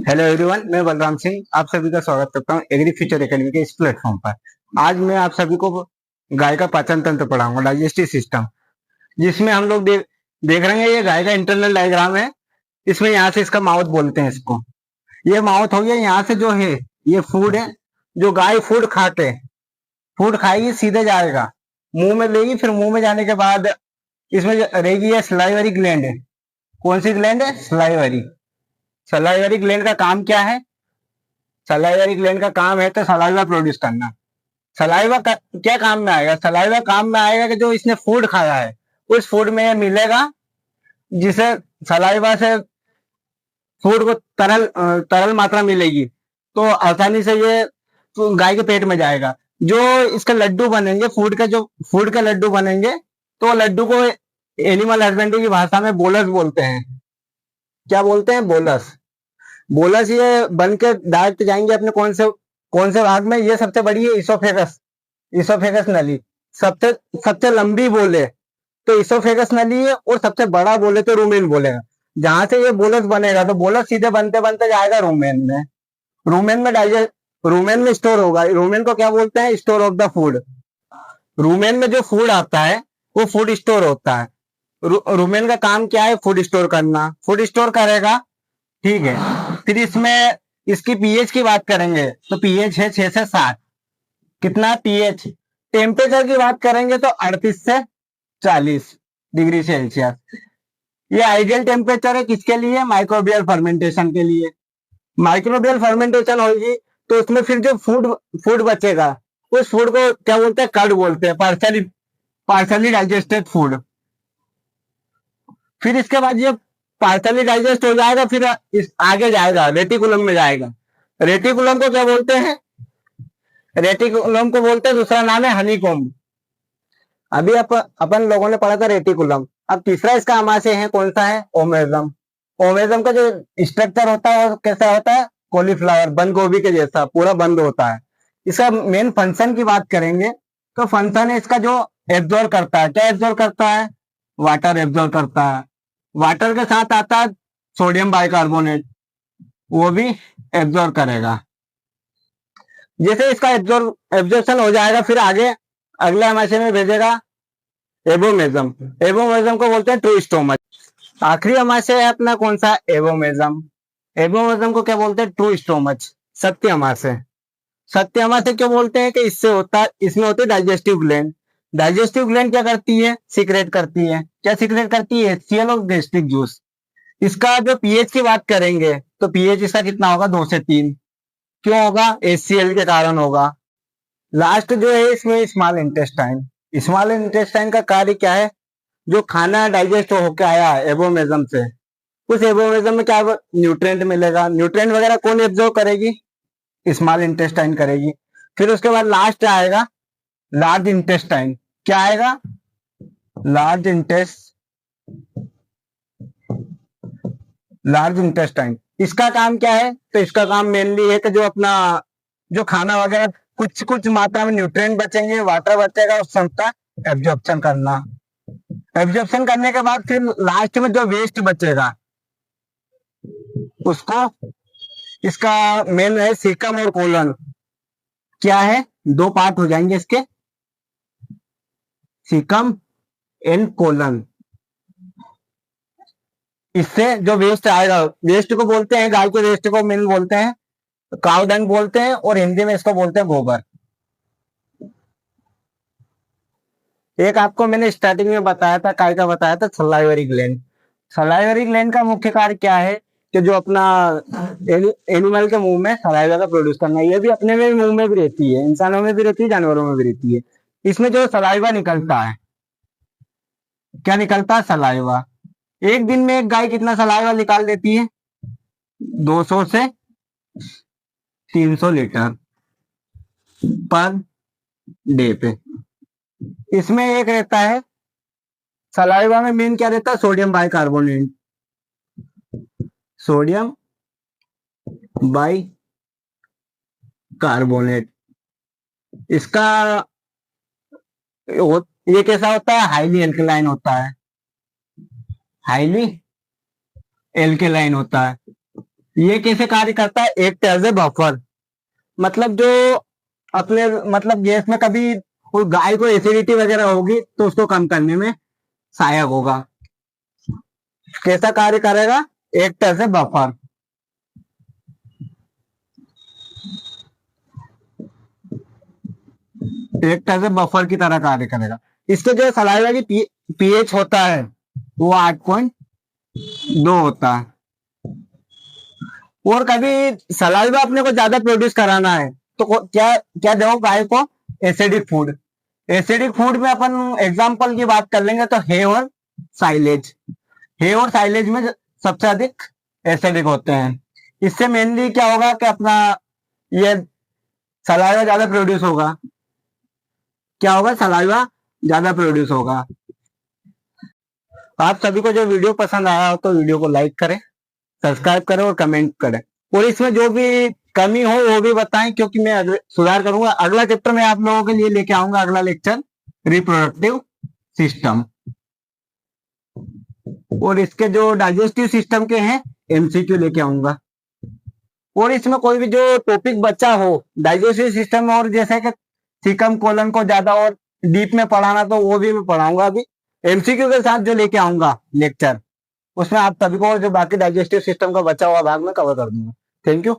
Hello everyone, मैं बलराम सिंह आप सभी का स्वागत करता हूं एग्री फ्यूचर एकेडमी के इस प्लेटफॉर्म पर। आज मैं आप सभी को गाय का पाचन तंत्र पढ़ाऊंगा, डाइजेस्टिव सिस्टम, जिसमें हम लोग देख रहे हैं। ये गाय का इंटरनल डायग्राम है। इसमें यहाँ से इसका माउथ बोलते हैं इसको। ये माउथ हो गया। यहाँ से जो है ये फूड है। जो गाय फूड खाते फूड खाएगी सीधे जाएगा मुंह में लेगी। फिर मुंह में जाने के बाद इसमें रहेगी ये सलाइवरी ग्लैंड है। कौन सी ग्लैंड है? सलाइवरी। सलाइवरी ग्लैंड का काम क्या है? सलाइवरी ग्लैंड का काम है तो सलाइवा प्रोड्यूस करना। सलाइवा क्या काम में आएगा? सलाइवा काम में आएगा कि जो इसने फूड खाया है उस फूड में ये मिलेगा, जिसे सलाइवा से फूड को तरल मात्रा मिलेगी तो आसानी से ये तो गाय के पेट में जाएगा। जो इसके लड्डू बनेंगे, फूड के लड्डू बनेंगे, तो लड्डू को एनिमल हस्बेंड्री की भाषा में बोलस बोलते हैं। क्या बोलते हैं? बोलस। बोलस ये बन के डायरेक्ट जाएंगे अपने कौन से भाग में? ये सबसे बड़ी है इसोफेगस। इसोफेगस नली सबसे सबसे लंबी बोले तो इसोफेगस नली है, और सबसे बड़ा बोले तो रूमेन बोलेगा। जहां से ये बोलस बनेगा तो बोलस सीधे बनते बनते जाएगा रूमेन में। रूमेन में डाइजेस्ट रूमेन में स्टोर होगा। रूमेन को क्या बोलते हैं? Store of the food. Rumen में जो फूड आता है वो फूड स्टोर होता है। रूमेन का काम क्या है? फूड स्टोर करना। फूड स्टोर करेगा, ठीक है। फिर इसमें इसकी पीएच की बात करेंगे तो पीएच है 6 से 7। कितना पीएच? टेम्परेचर की बात करेंगे तो 38 से 40 डिग्री सेल्सियस। ये आइडियल टेम्परेचर है किसके लिए? माइक्रोबियल फर्मेंटेशन के लिए। माइक्रोबियल फर्मेंटेशन होगी तो उसमें फिर जो फूड फूड बचेगा उस फूड को क्या बोलते हैं? कर्ड बोलते हैं। Partially digested food. फिर इसके बाद ये पार्सली डाइजेस्ट हो जाएगा, फिर आगे जाएगा, रेटिकुलम में जाएगा। रेटिकुलम को क्या बोलते हैं? रेटिकुलम को बोलते हैं, दूसरा नाम है हनीकॉम्ब। अभी अपन लोगों ने पढ़ा था रेटिकुलम। अब तीसरा इसका आमाशय है, कौन सा है? ओमेजम। ओमेजम का जो स्ट्रक्चर होता है वो कैसा होता है? कॉलीफ्लावर, बंद गोभी के जैसा पूरा बंद होता है। इसका मेन फंक्शन की बात करेंगे तो फंक्शन है इसका जो एब्जॉर्ब करता है। क्या एब्जॉर्ब करता है? वाटर एब्जॉर्ब करता है। वाटर के साथ आता है सोडियम बाइकार्बोनेट, वो भी एब्जॉर्ब करेगा। जैसे इसका एब्जॉर्प्शन हो जाएगा फिर आगे अगले आमाशय में भेजेगा एबोमेजम। एबोमेजम को बोलते हैं ट्रू स्टोमच। आखिरी आमाशय है अपना कौन सा? एबोमेजम। एबोमेजम को क्या बोलते हैं? ट्रू स्टोमच, सत्य आमाशय। सत्य आमाशय क्यों बोलते हैं? कि इसमें होती है डाइजेस्टिव ग्लैंड। डाइजेस्टिव ग्लैंड क्या करती है? सीक्रेट करती है। क्या सीक्रेट करती है? HCl और गैस्ट्रिक जूस। इसका जो पीएच की बात करेंगे तो पीएच इसका कितना होगा? 2 से 3। क्यों होगा? HCl के कारण होगा। लास्ट जो है इसमें स्मॉल इंटेस्टाइन। स्मॉल इंटेस्टाइन का कार्य क्या है? जो खाना डाइजेस्ट होकर आया एबोमेजम से, उस एबोमेजम में क्या न्यूट्रिएंट मिलेगा? न्यूट्रिएंट वगैरह कौन एब्जॉर्ब करेगी? स्मॉल इंटेस्टाइन करेगी। फिर उसके बाद लास्ट आएगा लार्ज इंटेस्टाइन। क्या आएगा? Large intestine. इसका काम क्या है? तो इसका काम मेनली है कि जो अपना जो खाना वगैरह कुछ कुछ मात्रा में न्यूट्रिएंट बचेंगे, वाटर बचेगा, उस क्षमता एब्जॉर्प्शन करना। एब्जॉर्प्शन करने के बाद फिर लास्ट में जो वेस्ट बचेगा उसको, इसका मेन है सीकम और कोलन। क्या है? 2 पार्ट हो जाएंगे इसके, सीकम एंड कोलन। इससे जो वेस्ट आएगा, वेस्ट को बोलते हैं, गाय के वेस्ट को मेन बोलते हैं काउ डंग बोलते हैं, और हिंदी में इसको बोलते हैं गोबर। एक आपको मैंने स्टार्टिंग में बताया था, काय का बताया था? Salivary gland. सलाइवरी ग्लैंड का मुख्य कार्य क्या है? कि जो अपना एनिमल के मुंह में सलाइवा का प्रोड्यूस करना। ये भी अपने में मुंह में भी रहती है, इंसानों में भी रहती है, जानवरों में भी रहती है। इसमें जो सलाइवा निकलता है, क्या निकलता है? सलाइवा। एक दिन में एक गाय कितना सलाइवा निकाल देती है? 200 से 300 लीटर पर डे पे। इसमें एक रहता है सलाइवा में मेन क्या रहता है? Sodium bicarbonate. Sodium by carbonate. इसका ये कैसा होता है? हाईली एल्कलाइन होता है। हाईली एल्कलाइन होता है। ये कैसे कार्य करता है? एक्ट एज ए बफर, मतलब जो अपने मतलब गैस में कभी कोई गाय को एसिडिटी वगैरह होगी तो उसको कम करने में सहायक होगा। कैसा कार्य करेगा? Act as a buffer. Act as a buffer की तरह कार्य करेगा। इसके जो सलाइवा की पीएच होता है वो 8.2 होता है। और कभी सलाइवा अपने को ज्यादा प्रोड्यूस कराना है तो क्या क्या दो गाय को? Acidic food. एसिडिक फूड में अपन एग्जांपल की बात कर लेंगे तो हे और साइलेज। हे और साइलेज में सबसे अधिक एसिडिक होते हैं। इससे मेनली क्या होगा कि अपना ये सलाइवा ज्यादा प्रोड्यूस होगा। क्या होगा? सलाइवा ज्यादा प्रोड्यूस होगा। आप सभी को जो वीडियो पसंद आया हो तो वीडियो को लाइक करें, सब्सक्राइब करें और कमेंट करें। और इसमें जो भी कमी हो वो भी बताएं, क्योंकि मैं सुधार करूंगा। अगला चैप्टर मैं आप लोगों के लिए लेके आऊंगा, अगला लेक्चर रिप्रोडक्टिव सिस्टम। और इसके जो डाइजेस्टिव सिस्टम के हैं एमसीक्यू लेके आऊंगा। और इसमें कोई भी जो टॉपिक बचा हो डाइजेस्टिव सिस्टम में, और जैसे कि सीकम कोलन को ज्यादा और डीप में पढ़ाना, तो वो भी मैं पढ़ाऊंगा अभी एमसीक्यू के साथ जो लेके आऊंगा लेक्चर। उसमें आप सभी को जो बाकी डाइजेस्टिव सिस्टम का बचा हुआ भाग में कवर कर दूंगा। Thank you.